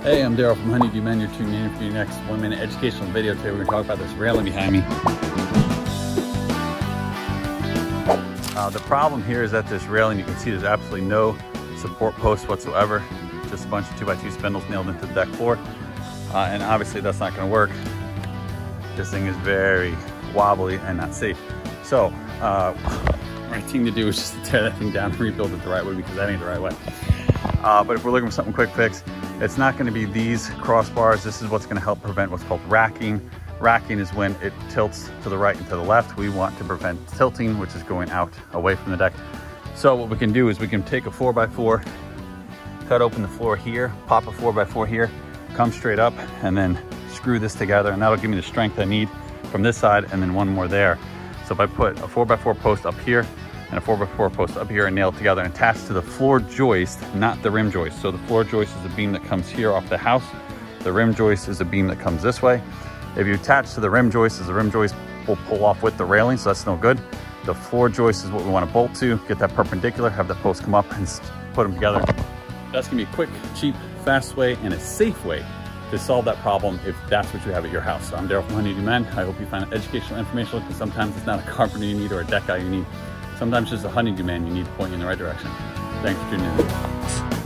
Hey, I'm Darrell from Honeydew Men. You're tuning in for your next 1-minute educational video. Today we're going to talk about this railing behind me. The problem here is that this railing, you can see there's absolutely no support posts whatsoever. Just a bunch of 2x2 spindles nailed into the deck floor. And obviously that's not going to work. This thing is very wobbly and not safe. So, right thing to do is just to tear that thing down and rebuild it the right way, because that ain't the right way. But if we're looking for something quick fix, it's not going to be these crossbars. This is what's going to help prevent what's called racking. Racking is when it tilts to the right and to the left. We want to prevent tilting, which is going out away from the deck. So what we can do is we can take a 4x4, cut open the floor here, pop a 4x4 here, come straight up, and then screw this together, and that'll give me the strength I need from this side, and then one more there. So if I put a 4x4 post up here and a 4x4 post up here and nailed together and attached to the floor joist, not the rim joist. So the floor joist is a beam that comes here off the house. The rim joist is a beam that comes this way. If you attach to the rim joist, the rim joist will pull off with the railing, so that's no good. The floor joist is what we want to bolt to, get that perpendicular, have the post come up and put them together. That's gonna be a quick, cheap, fast way and a safe way to solve that problem if that's what you have at your house. So I'm Darrell from Honeydew Men. I hope you find it educational, informational, because sometimes it's not a carpenter you need or a deck guy you need. Sometimes just a honeydew man you need to point you in the right direction. Thanks for tuning in.